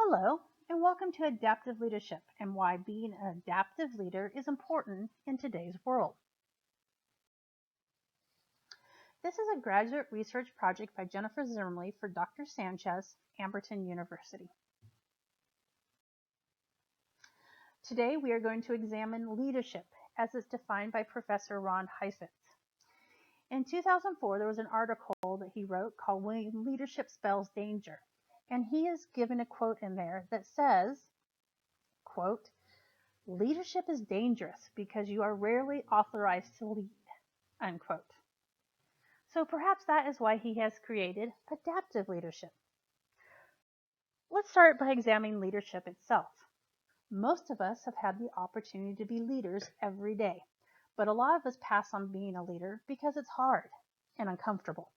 Hello, and welcome to Adaptive Leadership and why being an adaptive leader is important in today's world. This is a graduate research project by Jennifer Zimmerly for Dr. Sanchez, Amberton University. Today we are going to examine leadership as it's defined by Professor Ron Heifetz. In 2004, there was an article that he wrote called When Leadership Spells Danger. And he has given a quote in there that says, quote, "Leadership is dangerous because you are rarely authorized to lead," unquote. So perhaps that is why he has created adaptive leadership. Let's start by examining leadership itself. Most of us have had the opportunity to be leaders every day, but a lot of us pass on being a leader because it's hard and uncomfortable.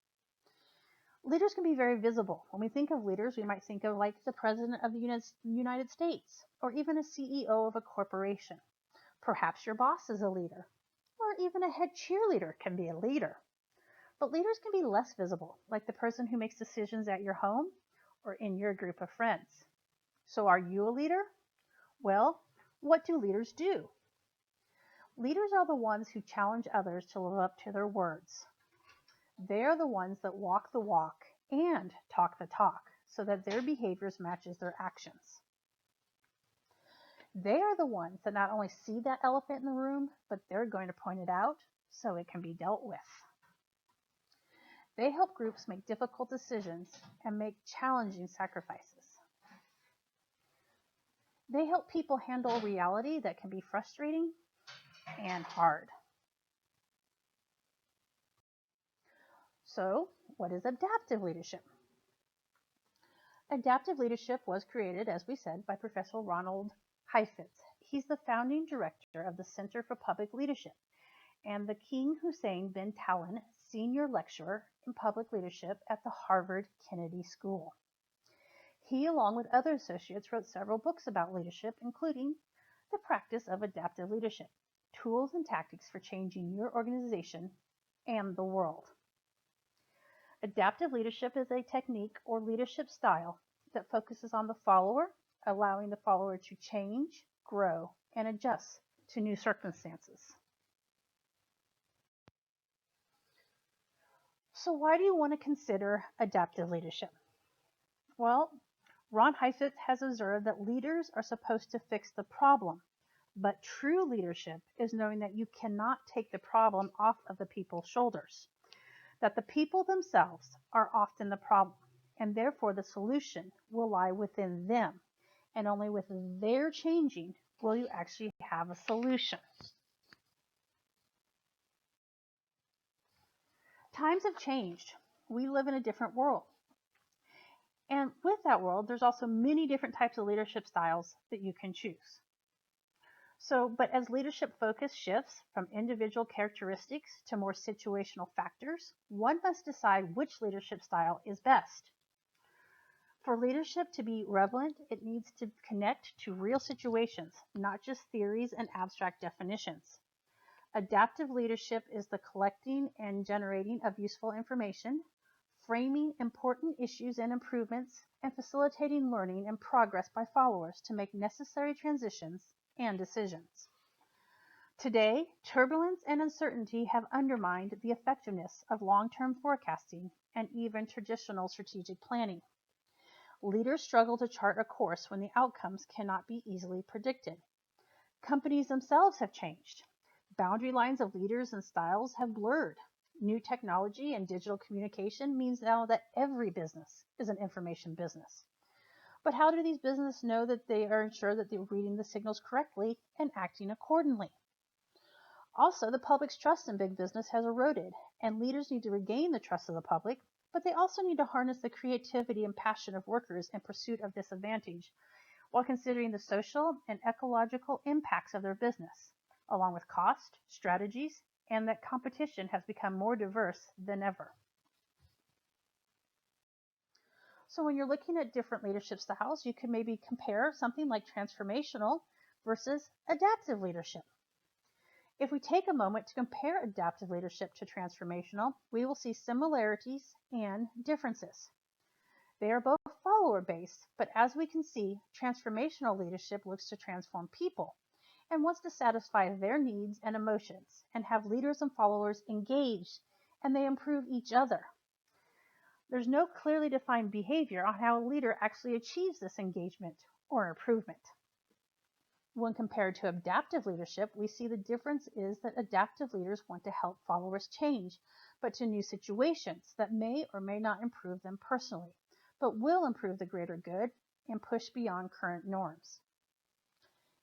Leaders can be very visible. When we think of leaders, we might think of like the President of the United States, or even a CEO of a corporation. Perhaps your boss is a leader, or even a head cheerleader can be a leader. But leaders can be less visible, like the person who makes decisions at your home or in your group of friends. So are you a leader? Well, what do leaders do? Leaders are the ones who challenge others to live up to their words. They are the ones that walk the walk and talk the talk so that their behaviors matches their actions. They are the ones that not only see that elephant in the room, but they're going to point it out so it can be dealt with. They help groups make difficult decisions and make challenging sacrifices. They help people handle reality that can be frustrating and hard. So, what is adaptive leadership? Adaptive leadership was created, as we said, by Professor Ronald Heifetz. He's the founding director of the Center for Public Leadership and the King Hussein bin Talon Senior Lecturer in Public Leadership at the Harvard Kennedy School. He, along with other associates, wrote several books about leadership, including The Practice of Adaptive Leadership, Tools and Tactics for Changing Your Organization and the World. Adaptive leadership is a technique or leadership style that focuses on the follower, allowing the follower to change, grow, and adjust to new circumstances. So why do you want to consider adaptive leadership? Well, Ron Heifetz has observed that leaders are supposed to fix the problem, but true leadership is knowing that you cannot take the problem off of the people's shoulders, that the people themselves are often the problem, and therefore the solution will lie within them, and only with their changing will you actually have a solution. Times have changed. We live in a different world. And with that world, there's also many different types of leadership styles that you can choose. But as leadership focus shifts from individual characteristics to more situational factors, one must decide which leadership style is best. For leadership to be relevant, it needs to connect to real situations, not just theories and abstract definitions. Adaptive leadership is the collecting and generating of useful information, framing important issues and improvements, and facilitating learning and progress by followers to make necessary transitions and decisions. Today, turbulence and uncertainty have undermined the effectiveness of long-term forecasting and even traditional strategic planning. Leaders struggle to chart a course when the outcomes cannot be easily predicted. Companies themselves have changed. Boundary lines of leaders and styles have blurred. New technology and digital communication means now that every business is an information business. But how do these businesses know that they are sure that they're reading the signals correctly and acting accordingly? Also, the public's trust in big business has eroded, and leaders need to regain the trust of the public, but they also need to harness the creativity and passion of workers in pursuit of this advantage, while considering the social and ecological impacts of their business, along with cost, strategies, and that competition has become more diverse than ever. So when you're looking at different leadership styles, you can maybe compare something like transformational versus adaptive leadership. If we take a moment to compare adaptive leadership to transformational, we will see similarities and differences. They are both follower-based, but as we can see, transformational leadership looks to transform people and wants to satisfy their needs and emotions and have leaders and followers engaged, and they improve each other. There's no clearly defined behavior on how a leader actually achieves this engagement or improvement. When compared to adaptive leadership, we see the difference is that adaptive leaders want to help followers change, but to new situations that may or may not improve them personally, but will improve the greater good and push beyond current norms.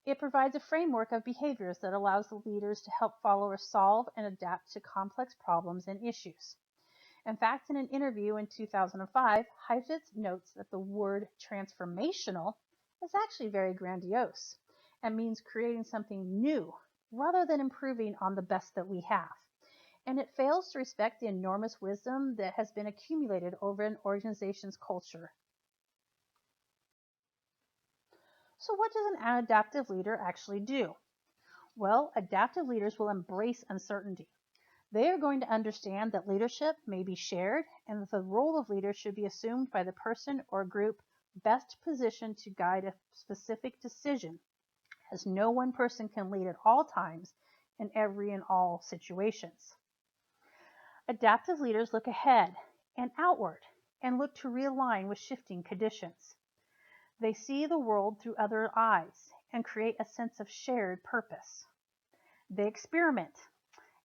It provides a framework of behaviors that allows the leaders to help followers solve and adapt to complex problems and issues. In fact, in an interview in 2005, Heifetz notes that the word transformational is actually very grandiose and means creating something new rather than improving on the best that we have. And it fails to respect the enormous wisdom that has been accumulated over an organization's culture. So what does an adaptive leader actually do? Well, adaptive leaders will embrace uncertainty. They are going to understand that leadership may be shared and that the role of leader should be assumed by the person or group best positioned to guide a specific decision, as no one person can lead at all times in every and all situations. Adaptive leaders look ahead and outward and look to realign with shifting conditions. They see the world through other eyes and create a sense of shared purpose. They experiment,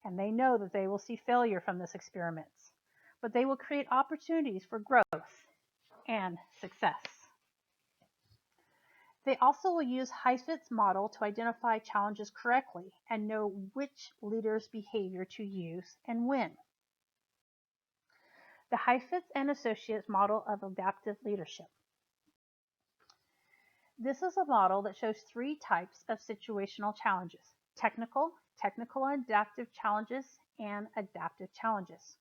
and they know that they will see failure from this experiments, but they will create opportunities for growth and success. They also will use Heifetz's model to identify challenges correctly and know which leader's behavior to use and when. The Heifetz and Associates model of adaptive leadership. This is a model that shows three types of situational challenges: technical and adaptive challenges, and adaptive challenges.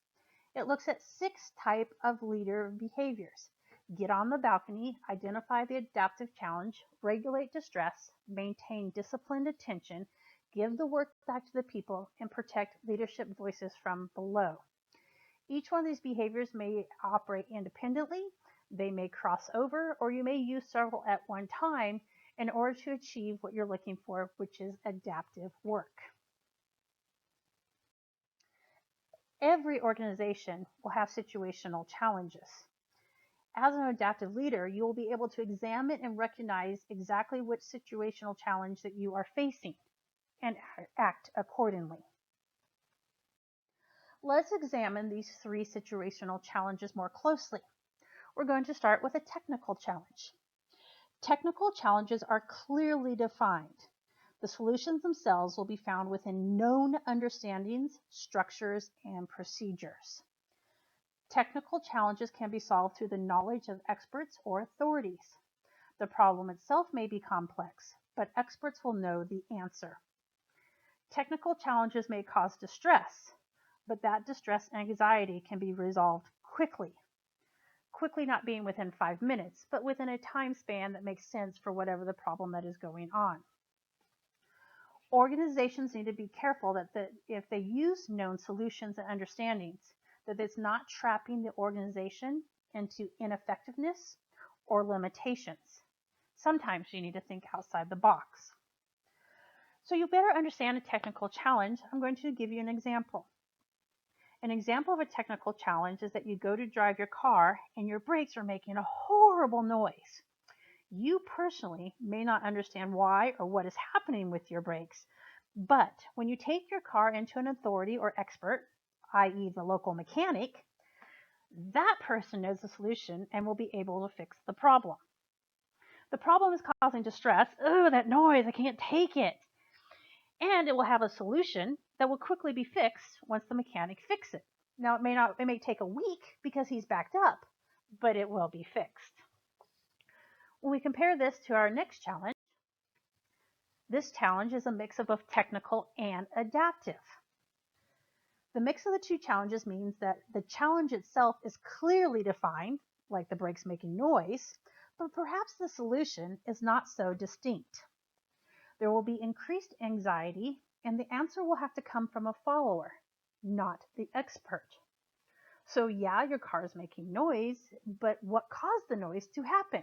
It looks at 6 types of leader behaviors: get on the balcony, identify the adaptive challenge, regulate distress, maintain disciplined attention, give the work back to the people, and protect leadership voices from below. Each one of these behaviors may operate independently, they may cross over, or you may use several at one time in order to achieve what you're looking for, which is adaptive work. Every organization will have situational challenges. As an adaptive leader, you will be able to examine and recognize exactly which situational challenge that you are facing and act accordingly. Let's examine these 3 situational challenges more closely. We're going to start with a technical challenge. Technical challenges are clearly defined. The solutions themselves will be found within known understandings, structures, and procedures. Technical challenges can be solved through the knowledge of experts or authorities. The problem itself may be complex, but experts will know the answer. Technical challenges may cause distress, but that distress and anxiety can be resolved quickly. Quickly not being within 5 minutes, but within a time span that makes sense for whatever the problem that is going on. Organizations need to be careful that if they use known solutions and understandings, that it's not trapping the organization into ineffectiveness or limitations. Sometimes you need to think outside the box. So you better understand a technical challenge. I'm going to give you an example. An example of a technical challenge is that you go to drive your car and your brakes are making a horrible noise. You personally may not understand why or what is happening with your brakes, but when you take your car into an authority or expert, i.e. the local mechanic, that person knows the solution and will be able to fix the problem. The problem is causing distress. Oh, that noise, I can't take it. And it will have a solution that will quickly be fixed once the mechanic fixes it. Now, it may take a week because he's backed up, but it will be fixed. When we compare this to our next challenge, this challenge is a mix of both technical and adaptive. The mix of the 2 challenges means that the challenge itself is clearly defined, like the brakes making noise, but perhaps the solution is not so distinct. There will be increased anxiety, and the answer will have to come from a follower, not the expert. So yeah, your car is making noise, but what caused the noise to happen?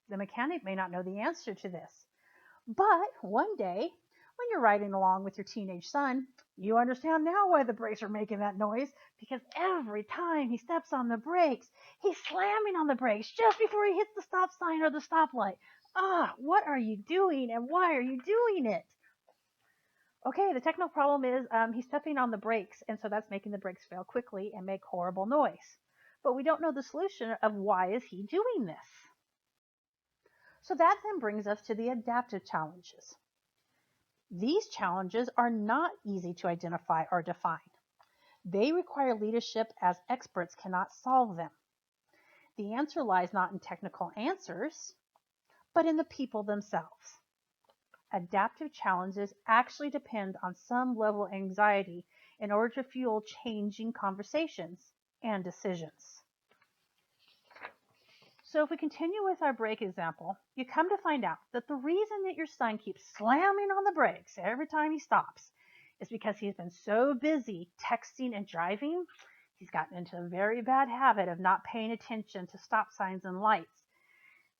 The mechanic may not know the answer to this. But one day, when you're riding along with your teenage son, you understand now why the brakes are making that noise, because every time he steps on the brakes, he's slamming on the brakes just before he hits the stop sign or the stoplight. What are you doing and why are you doing it? Okay, the technical problem is he's stepping on the brakes, and so that's making the brakes fail quickly and make horrible noise. But we don't know the solution of why is he doing this. So that then brings us to the adaptive challenges. These challenges are not easy to identify or define. They require leadership as experts cannot solve them. The answer lies not in technical answers, but in the people themselves. Adaptive challenges actually depend on some level of anxiety in order to fuel changing conversations and decisions. So if we continue with our brake example, you come to find out that the reason that your son keeps slamming on the brakes every time he stops is because he's been so busy texting and driving, he's gotten into a very bad habit of not paying attention to stop signs and lights.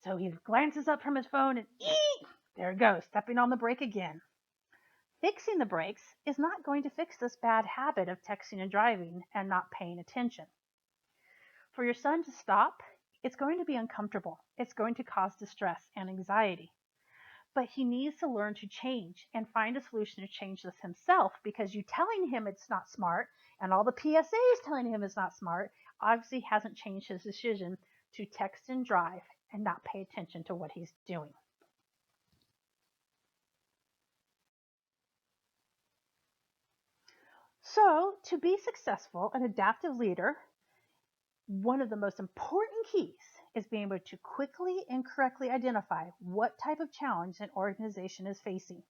So he glances up from his phone and there it goes, stepping on the brake again. Fixing the brakes is not going to fix this bad habit of texting and driving and not paying attention. For your son to stop, it's going to be uncomfortable. It's going to cause distress and anxiety. But he needs to learn to change and find a solution to change this himself, because you telling him it's not smart and all the PSAs telling him it's not smart obviously hasn't changed his decision to text and drive and not pay attention to what he's doing. So to be successful, an adaptive leader, one of the most important keys is being able to quickly and correctly identify what type of challenge an organization is facing.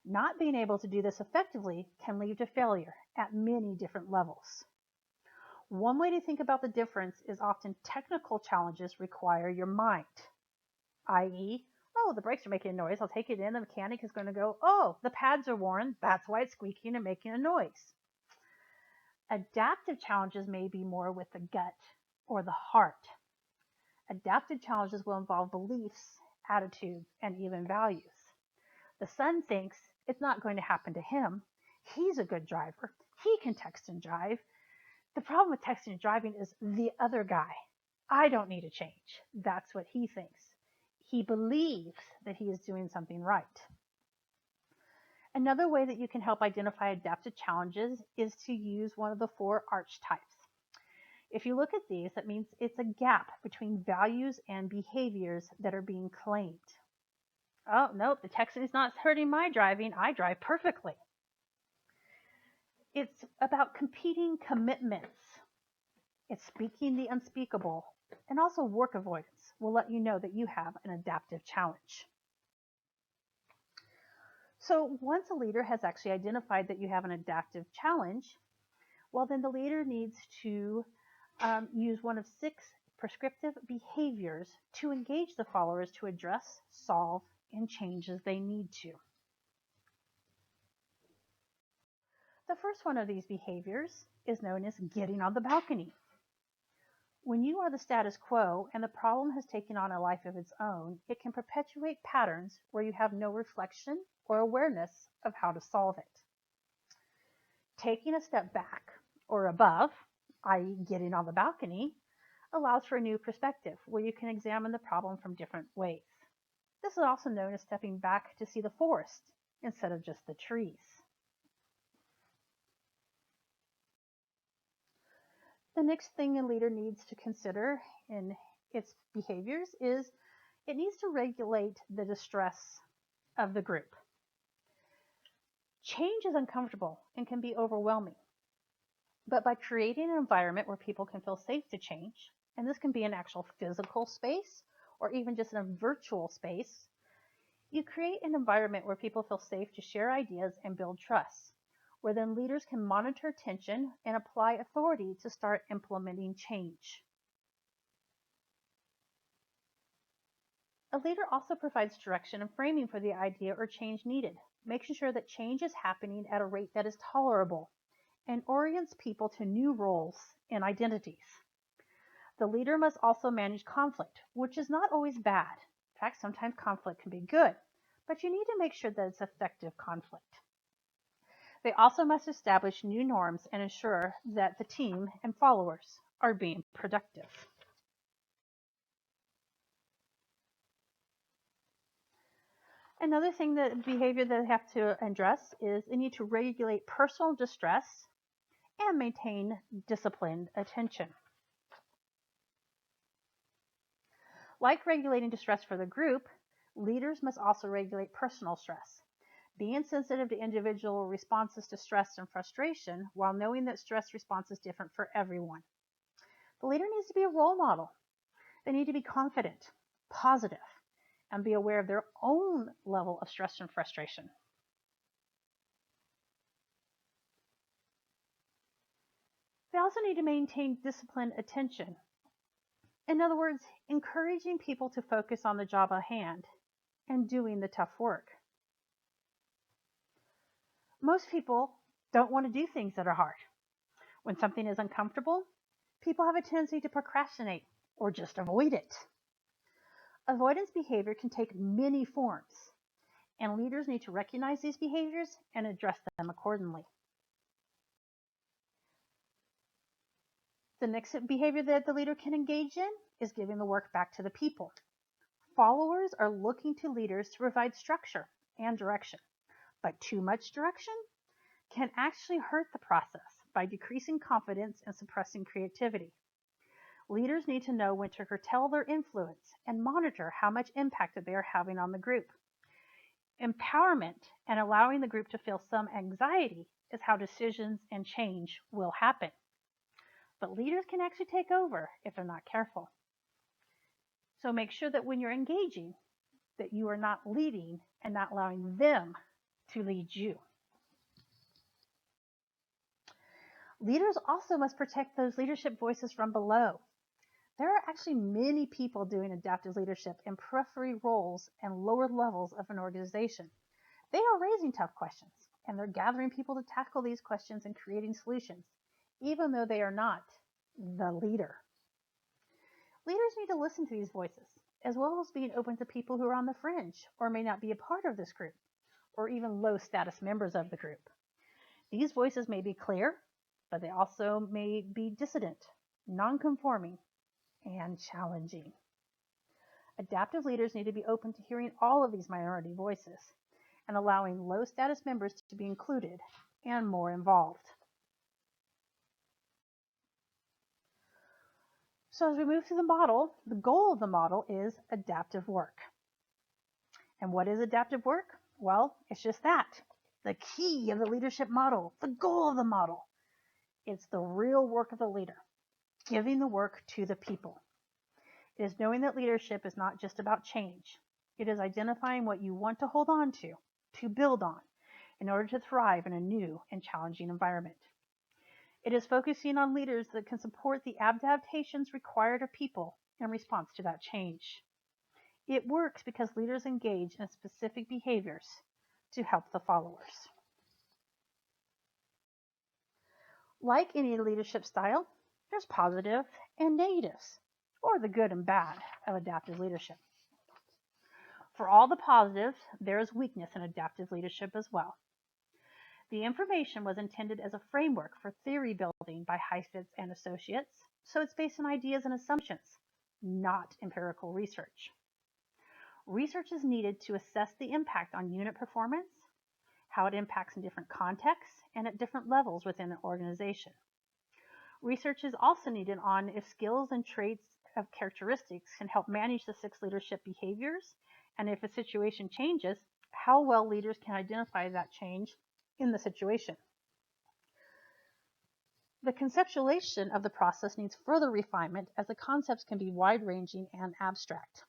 Not being able to do this effectively can lead to failure at many different levels. One way to think about the difference is often technical challenges require your mind, i.e., the brakes are making a noise, I'll take it in, the mechanic is going to go, the pads are worn, that's why it's squeaking and making a noise. Adaptive challenges may be more with the gut or the heart. Adaptive challenges will involve beliefs, attitudes, and even values. The son thinks it's not going to happen to him. He's a good driver. He can text and drive. The problem with texting and driving is the other guy. I don't need to change. That's what he thinks. He believes that he is doing something right. Another way that you can help identify adaptive challenges is to use one of the 4 archetypes. If you look at these, that means it's a gap between values and behaviors that are being claimed. Oh, nope, the texting is not hurting my driving. I drive perfectly. It's about competing commitments. It's speaking the unspeakable. And also work avoidance will let you know that you have an adaptive challenge. So once a leader has actually identified that you have an adaptive challenge, well, then the leader needs to use one of 6 prescriptive behaviors to engage the followers to address, solve, and change as they need to. The first one of these behaviors is known as getting on the balcony. When you are the status quo and the problem has taken on a life of its own, it can perpetuate patterns where you have no reflection or awareness of how to solve it. Taking a step back or above, i.e. getting on the balcony, allows for a new perspective where you can examine the problem from different ways. This is also known as stepping back to see the forest instead of just the trees. The next thing a leader needs to consider in its behaviors is it needs to regulate the distress of the group. Change is uncomfortable and can be overwhelming. But by creating an environment where people can feel safe to change, and this can be an actual physical space or even just in a virtual space, you create an environment where people feel safe to share ideas and build trust, where then leaders can monitor attention and apply authority to start implementing change. A leader also provides direction and framing for the idea or change needed, making sure that change is happening at a rate that is tolerable and orients people to new roles and identities. The leader must also manage conflict, which is not always bad. In fact, sometimes conflict can be good, but you need to make sure that it's effective conflict. They also must establish new norms and ensure that the team and followers are being productive. Another thing that behavior that they have to address is they need to regulate personal distress and maintain disciplined attention. Like regulating distress for the group, leaders must also regulate personal stress. Being sensitive to individual responses to stress and frustration while knowing that stress response is different for everyone. The leader needs to be a role model. They need to be confident, positive, and be aware of their own level of stress and frustration. They also need to maintain disciplined attention. In other words, encouraging people to focus on the job at hand and doing the tough work. Most people don't want to do things that are hard. When something is uncomfortable, people have a tendency to procrastinate or just avoid it. Avoidance behavior can take many forms, and leaders need to recognize these behaviors and address them accordingly. The next behavior that the leader can engage in is giving the work back to the people. Followers are looking to leaders to provide structure and direction, but too much direction can actually hurt the process by decreasing confidence and suppressing creativity. Leaders need to know when to curtail their influence and monitor how much impact that they are having on the group. Empowerment and allowing the group to feel some anxiety is how decisions and change will happen. But leaders can actually take over if they're not careful. So make sure that when you're engaging, that you are not leading and not allowing them to lead you. Leaders also must protect those leadership voices from below. There are actually many people doing adaptive leadership in periphery roles and lower levels of an organization. They are raising tough questions, and they're gathering people to tackle these questions and creating solutions, even though they are not the leader. Leaders need to listen to these voices, as well as being open to people who are on the fringe or may not be a part of this group, or even low status members of the group. These voices may be clear, but they also may be dissident, non-conforming, and challenging. Adaptive leaders need to be open to hearing all of these minority voices and allowing low status members to be included and more involved. So as we move through the model, the goal of the model is adaptive work. And what is adaptive work? Well, it's just that. The key of the leadership model, the goal of the model. It's the real work of the leader, giving the work to the people. It is knowing that leadership is not just about change. It is identifying what you want to hold on to build on, in order to thrive in a new and challenging environment. It is focusing on leaders that can support the adaptations required of people in response to that change. It works because leaders engage in specific behaviors to help the followers. Like any leadership style, there's positive and negatives, or the good and bad of adaptive leadership. For all the positives, there is weakness in adaptive leadership as well. The information was intended as a framework for theory building by Heifetz and Associates, so it's based on ideas and assumptions, not empirical research. Research is needed to assess the impact on unit performance, how it impacts in different contexts, and at different levels within an organization. Research is also needed on if skills and traits of characteristics can help manage the 6 leadership behaviors, and if a situation changes, how well leaders can identify that change in the situation. The conceptualization of the process needs further refinement, as the concepts can be wide-ranging and abstract.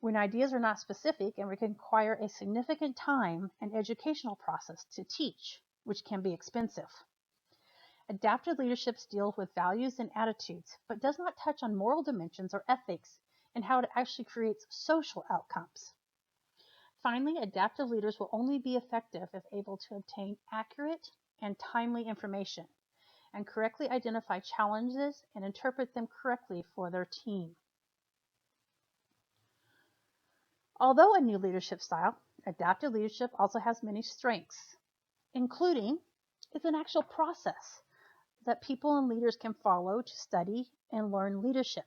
When ideas are not specific and require a significant time and educational process to teach, which can be expensive. Adaptive leadership deals with values and attitudes, but does not touch on moral dimensions or ethics and how it actually creates social outcomes. Finally, adaptive leaders will only be effective if able to obtain accurate and timely information, and correctly identify challenges and interpret them correctly for their team. Although a new leadership style, adaptive leadership also has many strengths, including it's an actual process that people and leaders can follow to study and learn leadership.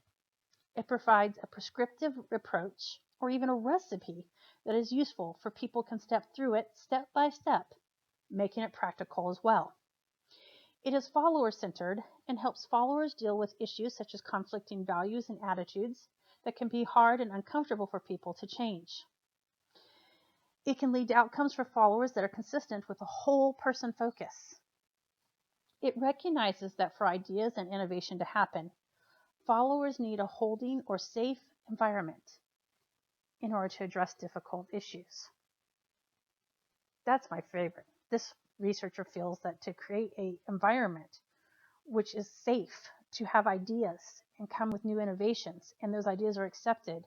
It provides a prescriptive approach or even a recipe that is useful for people can step through it step by step, making it practical as well. It is follower-centered and helps followers deal with issues such as conflicting values and attitudes that can be hard and uncomfortable for people to change. It can lead to outcomes for followers that are consistent with a whole person focus. It recognizes that for ideas and innovation to happen, followers need a holding or safe environment in order to address difficult issues. That's my favorite. This researcher feels that to create an environment which is safe to have ideas and come with new innovations, and those ideas are accepted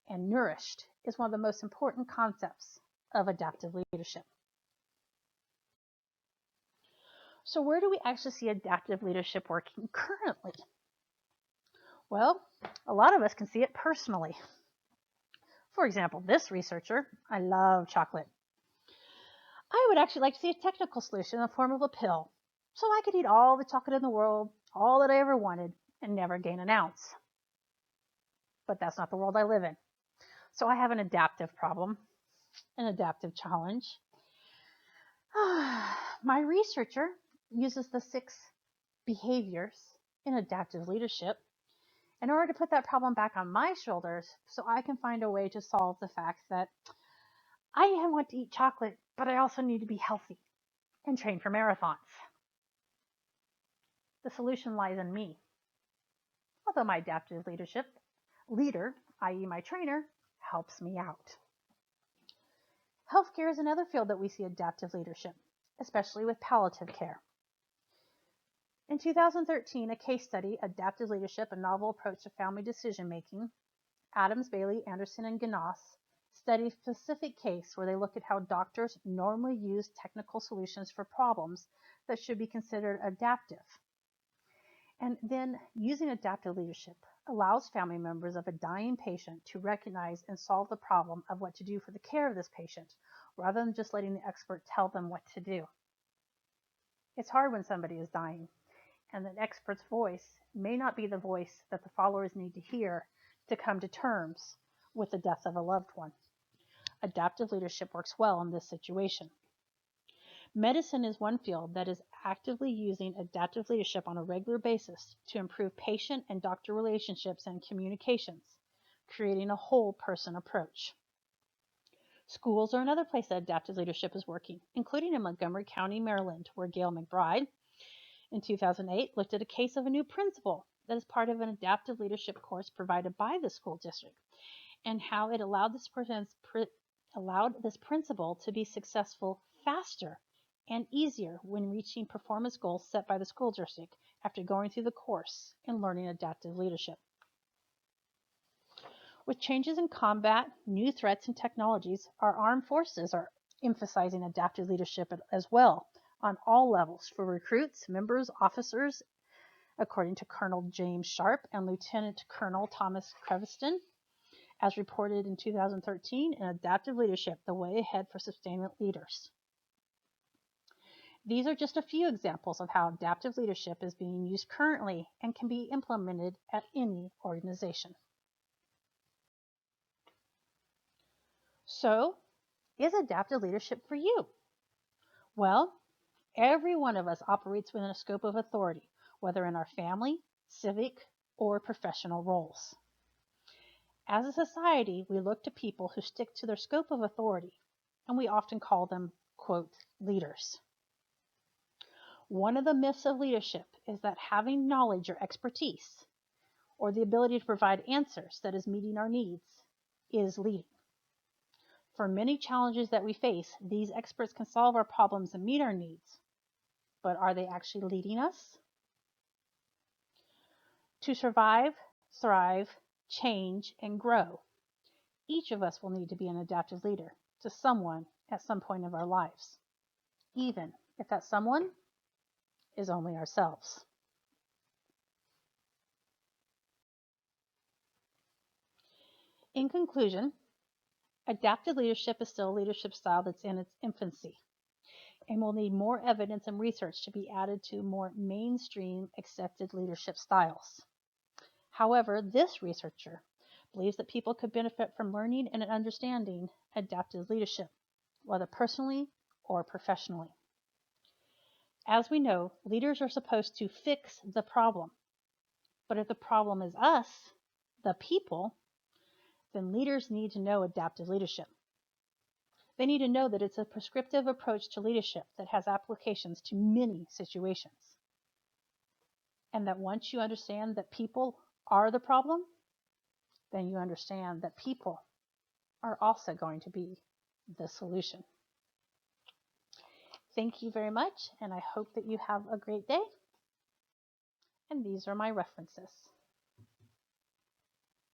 and nourished, is one of the most important concepts of adaptive leadership. So where do we actually see adaptive leadership working currently? Well, a lot of us can see it personally. For example, this researcher, I love chocolate. I would actually like to see a technical solution in the form of a pill, so I could eat all the chocolate in the world, all that I ever wanted, and never gain an ounce. But that's not the world I live in. So I have an adaptive problem, an adaptive challenge. My researcher uses the 6 behaviors in adaptive leadership in order to put that problem back on my shoulders so I can find a way to solve the fact that I want to eat chocolate, but I also need to be healthy and train for marathons. The solution lies in me. Although my adaptive leadership leader, i.e. my trainer, helps me out. Healthcare is another field that we see adaptive leadership, especially with palliative care. In 2013, a case study, Adaptive Leadership, a Novel Approach to Family Decision-Making, Adams, Bailey, Anderson, and Gnass, studied a specific case where they looked at how doctors normally use technical solutions for problems that should be considered adaptive. And then using adaptive leadership allows family members of a dying patient to recognize and solve the problem of what to do for the care of this patient, rather than just letting the expert tell them what to do. It's hard when somebody is dying, and an expert's voice may not be the voice that the followers need to hear to come to terms with the death of a loved one. Adaptive leadership works well in this situation. Medicine is one field that is actively using adaptive leadership on a regular basis to improve patient and doctor relationships and communications, creating a whole person approach. Schools are another place that adaptive leadership is working, including in Montgomery County, Maryland, where Gail McBride in 2008 looked at a case of a new principal that is part of an adaptive leadership course provided by the school district, and how it allowed this principal to be successful faster and easier when reaching performance goals set by the school district after going through the course and learning adaptive leadership. With changes in combat, new threats, and technologies, our armed forces are emphasizing adaptive leadership as well on all levels for recruits, members, officers, according to Colonel James Sharp and Lieutenant Colonel Thomas Creviston, as reported in 2013 in Adaptive Leadership, The Way Ahead for Sustainment Leaders. These are just a few examples of how adaptive leadership is being used currently and can be implemented at any organization. So, is adaptive leadership for you? Well, every one of us operates within a scope of authority, whether in our family, civic, or professional roles. As a society, we look to people who stick to their scope of authority, and we often call them, quote, leaders. One of the myths of leadership is that having knowledge or expertise, or the ability to provide answers that is meeting our needs, is leading. For many challenges that we face, these experts can solve our problems and meet our needs. But are they actually leading us? To survive, thrive, change, and grow, each of us will need to be an adaptive leader to someone at some point of our lives, even if that someone is only ourselves. In conclusion, adaptive leadership is still a leadership style that's in its infancy and will need more evidence and research to be added to more mainstream accepted leadership styles. However, this researcher believes that people could benefit from learning and understanding adaptive leadership, whether personally or professionally. As we know, leaders are supposed to fix the problem. But if the problem is us, the people, then leaders need to know adaptive leadership. They need to know that it's a prescriptive approach to leadership that has applications to many situations. And that once you understand that people are the problem, then you understand that people are also going to be the solution. Thank you very much, and I hope that you have a great day. And these are my references.